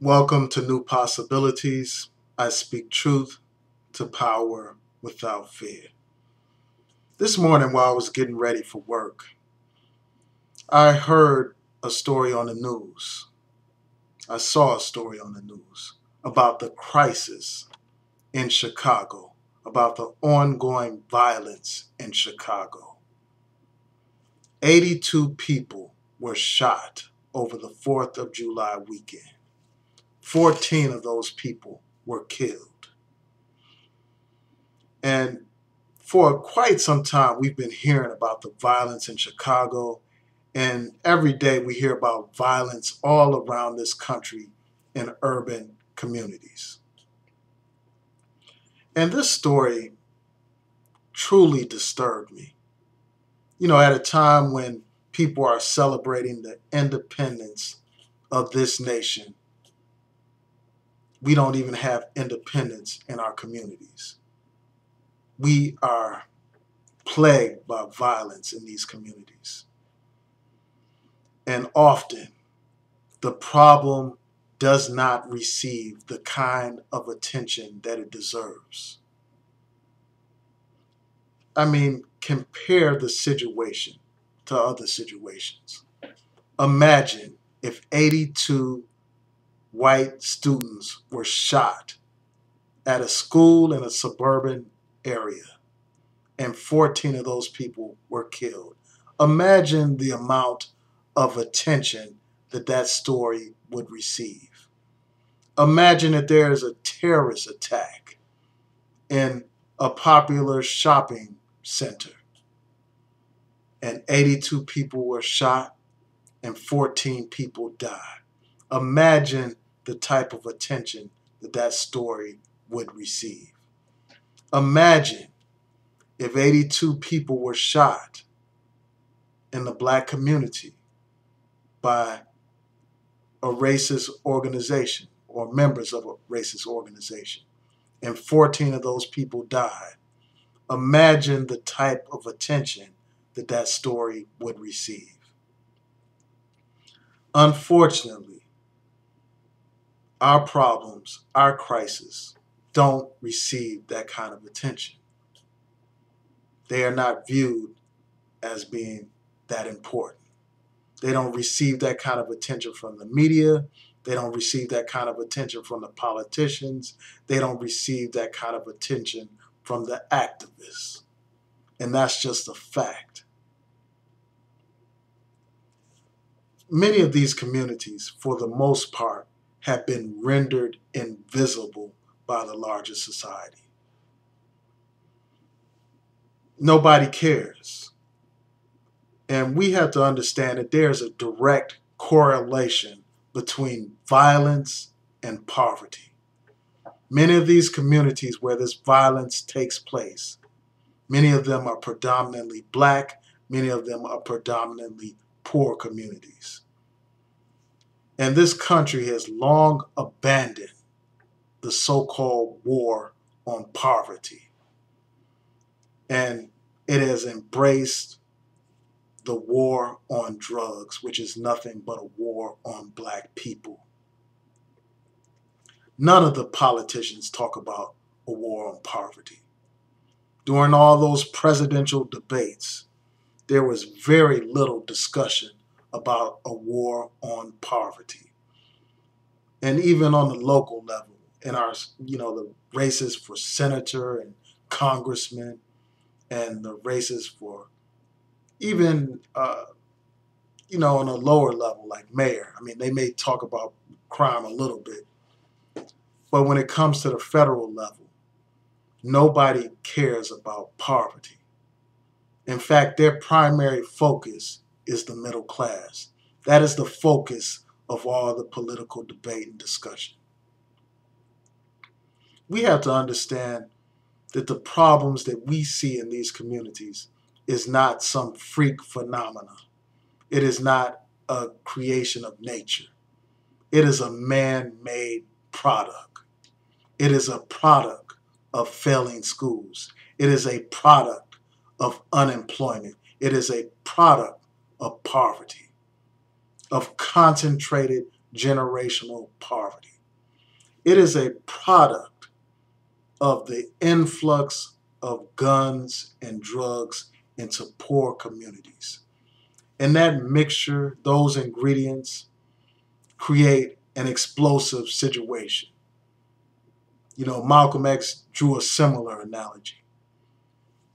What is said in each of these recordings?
Welcome to New Possibilities. I speak truth to power without fear. This morning, while I was getting ready for work, I heard a story on the news. I saw a story on the news about the crisis in Chicago, about the ongoing violence in Chicago. 82 people were shot over the 4th of July weekend. 14 of those people were killed. And for quite some time, we've been hearing about the violence in Chicago, and every day we hear about violence all around this country in urban communities. And this story truly disturbed me. At a time when people are celebrating the independence of this nation, we don't even have independence in our communities. We are plagued by violence in these communities. And often, the problem does not receive the kind of attention that it deserves. Compare the situation to other situations. Imagine if 82 white students were shot at a school in a suburban area and 14 of those people were killed. Imagine the amount of attention that story would receive. Imagine that there is a terrorist attack in a popular shopping center and 82 people were shot and 14 people died. Imagine the type of attention that story would receive. Imagine if 82 people were shot in the black community by a racist organization or members of a racist organization, and 14 of those people died. Imagine the type of attention that story would receive. Unfortunately, our problems, our crises, don't receive that kind of attention. They are not viewed as being that important. They don't receive that kind of attention from the media. They don't receive that kind of attention from the politicians. They don't receive that kind of attention from the activists. And that's just a fact. Many of these communities, for the most part, have been rendered invisible by the larger society. Nobody cares. And we have to understand that there's a direct correlation between violence and poverty. Many of these communities where this violence takes place, many of them are predominantly black, many of them are predominantly poor communities. And this country has long abandoned the so-called war on poverty. And it has embraced the war on drugs, which is nothing but a war on black people. None of the politicians talk about a war on poverty. During all those presidential debates, there was very little discussion about a war on poverty. And even on the local level, in our, the races for senator and congressman, and the races for even, on a lower level like mayor. They may talk about crime a little bit, but when it comes to the federal level, nobody cares about poverty. In fact, their primary focus is the middle class. That is the focus of all the political debate and discussion. We have to understand that the problems that we see in these communities is not some freak phenomena. It is not a creation of nature. It is a man-made product. It is a product of failing schools. It is a product of unemployment. It is a product of poverty, of concentrated generational poverty. It is a product of the influx of guns and drugs into poor communities. And that mixture, those ingredients, create an explosive situation. You know, Malcolm X drew a similar analogy.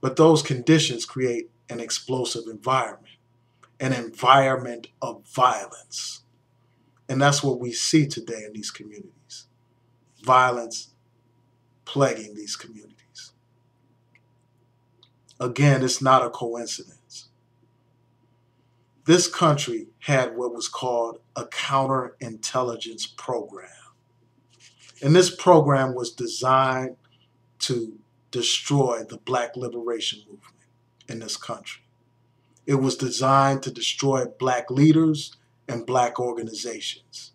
But those conditions create an explosive environment, an environment of violence. And that's what we see today in these communities. Violence plaguing these communities. Again, it's not a coincidence. This country had what was called a counterintelligence program. And this program was designed to destroy the Black liberation movement in this country. It was designed to destroy Black leaders and Black organizations.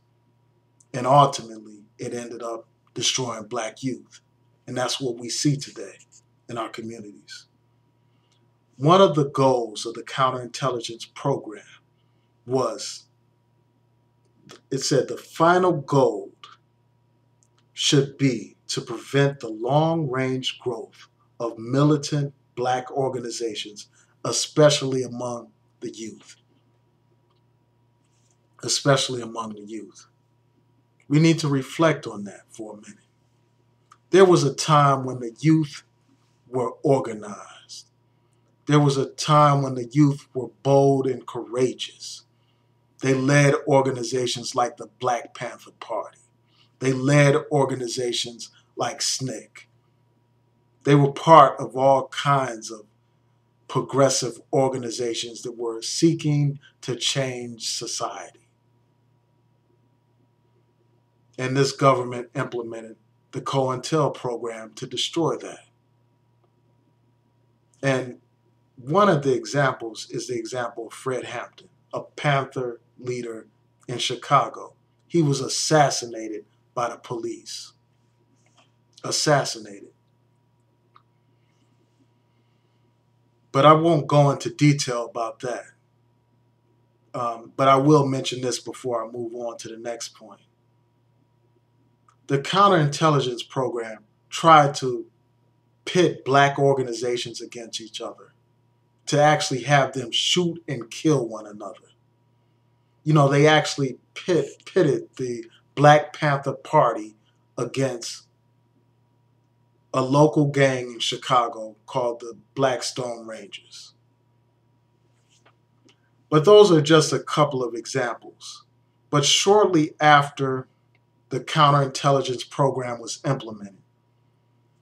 And ultimately, it ended up destroying Black youth. And that's what we see today in our communities. One of the goals of the counterintelligence program was, it said the final goal should be to prevent the long-range growth of militant Black organizations, especially among the youth. Especially among the youth. We need to reflect on that for a minute. There was a time when the youth were organized. There was a time when the youth were bold and courageous. They led organizations like the Black Panther Party. They led organizations like SNCC. They were part of all kinds of progressive organizations that were seeking to change society. And this government implemented the Cointelpro program to destroy that. And one of the examples is the example of Fred Hampton, a Panther leader in Chicago. He was assassinated by the police. Assassinated. But I won't go into detail about that. But I will mention this before I move on to the next point. The counterintelligence program tried to pit Black organizations against each other, to actually have them shoot and kill one another. You know, they actually pitted the Black Panther Party against a local gang in Chicago called the Black Stone Rangers. But those are just a couple of examples. But shortly after the counterintelligence program was implemented,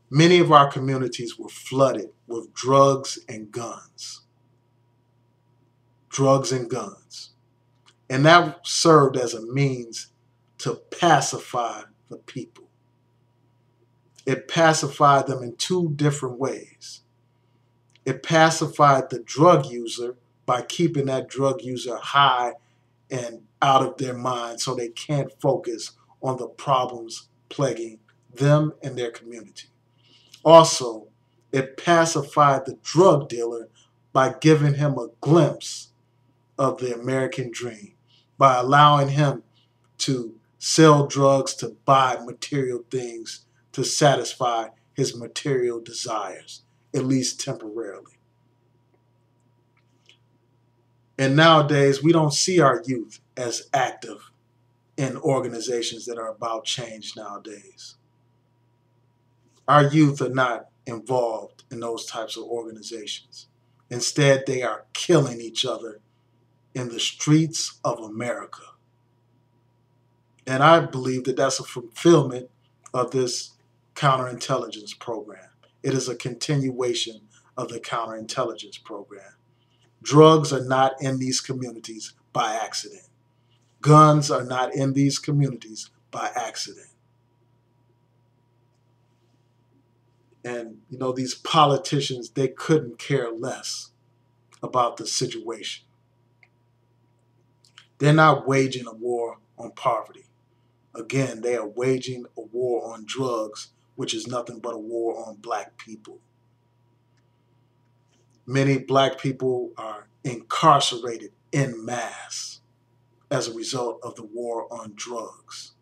many of our communities were flooded with drugs and guns. Drugs and guns. And that served as a means to pacify the people. It pacified them in two different ways. It pacified the drug user by keeping that drug user high and out of their mind so they can't focus on the problems plaguing them and their community. Also, it pacified the drug dealer by giving him a glimpse of the American dream, by allowing him to sell drugs, to buy material things, to satisfy his material desires, at least temporarily. And nowadays, we don't see our youth as active in organizations that are about change nowadays. Our youth are not involved in those types of organizations. Instead, they are killing each other in the streets of America. And I believe that that's a fulfillment of this counterintelligence program. It is a continuation of the counterintelligence program. Drugs are not in these communities by accident. Guns are not in these communities by accident. And, you know, these politicians, they couldn't care less about the situation. They're not waging a war on poverty. Again, they are waging a war on drugs, which is nothing but a war on Black people. Many Black people are incarcerated en masse as a result of the war on drugs.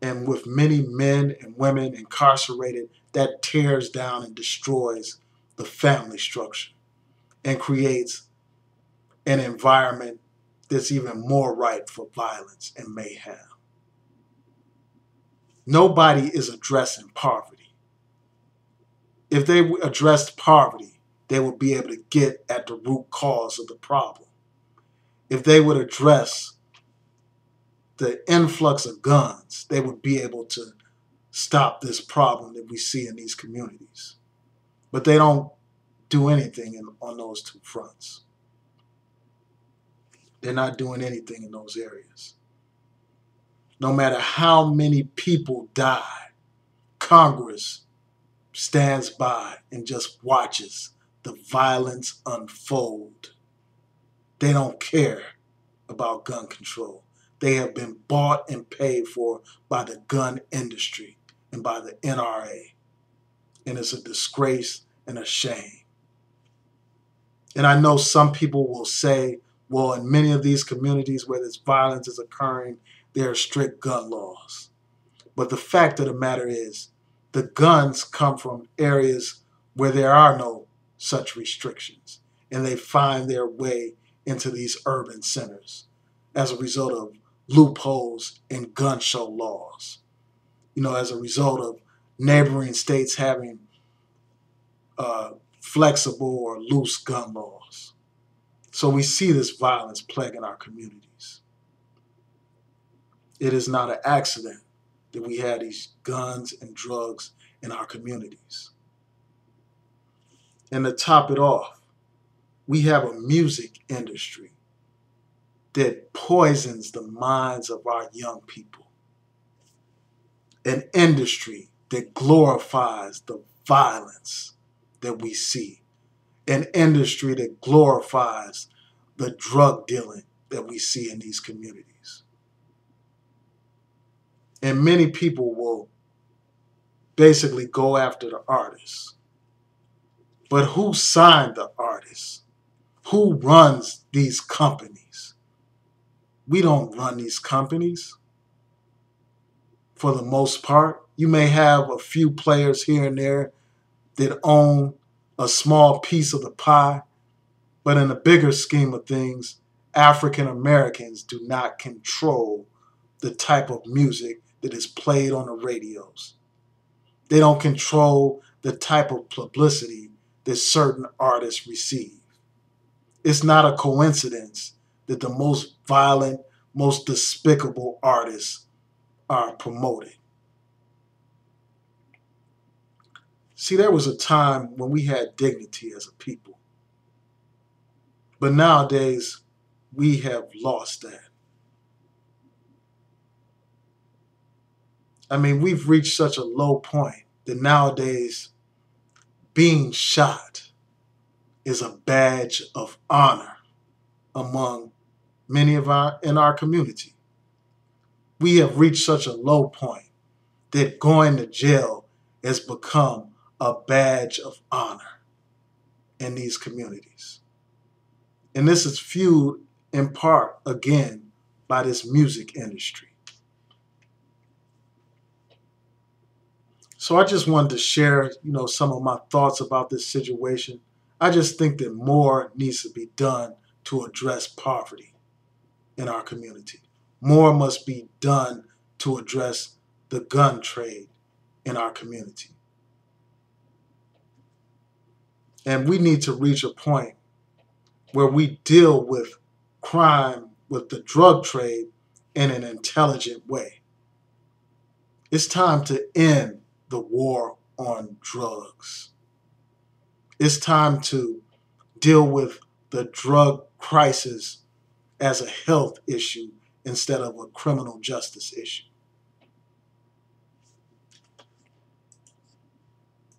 And with many men and women incarcerated, that tears down and destroys the family structure and creates an environment that's even more ripe for violence and mayhem. Nobody is addressing poverty. If they addressed poverty, they would be able to get at the root cause of the problem. If they would address the influx of guns, they would be able to stop this problem that we see in these communities. But they don't do anything on those two fronts. They're not doing anything in those areas. No matter how many people die, Congress stands by and just watches the violence unfold. They don't care about gun control. They have been bought and paid for by the gun industry and by the NRA. And it's a disgrace and a shame. And I know some people will say, well, in many of these communities where this violence is occurring, there are strict gun laws. But the fact of the matter is, the guns come from areas where there are no such restrictions, and they find their way into these urban centers as a result of loopholes in gun show laws. As a result of neighboring states having flexible or loose gun laws. So we see this violence plaguing our communities. It is not an accident that we have these guns and drugs in our communities. And to top it off, we have a music industry that poisons the minds of our young people. An industry that glorifies the violence that we see. An industry that glorifies the drug dealing that we see in these communities. And many people will basically go after the artists. But who signed the artists? Who runs these companies? We don't run these companies for the most part. You may have a few players here and there that own a small piece of the pie, but in the bigger scheme of things, African Americans do not control the type of music that is played on the radios. They don't control the type of publicity that certain artists receive. It's not a coincidence that the most violent, most despicable artists are promoted. See, there was a time when we had dignity as a people. But nowadays, we have lost that. I mean, we've reached such a low point that nowadays being shot is a badge of honor among many in our community. We have reached such a low point that going to jail has become a badge of honor in these communities. And this is fueled in part, again, by this music industry. So I just wanted to share, some of my thoughts about this situation. I just think that more needs to be done to address poverty in our community. More must be done to address the gun trade in our community. And we need to reach a point where we deal with crime, with the drug trade, in an intelligent way. It's time to end the war on drugs. It's time to deal with the drug crisis as a health issue instead of a criminal justice issue.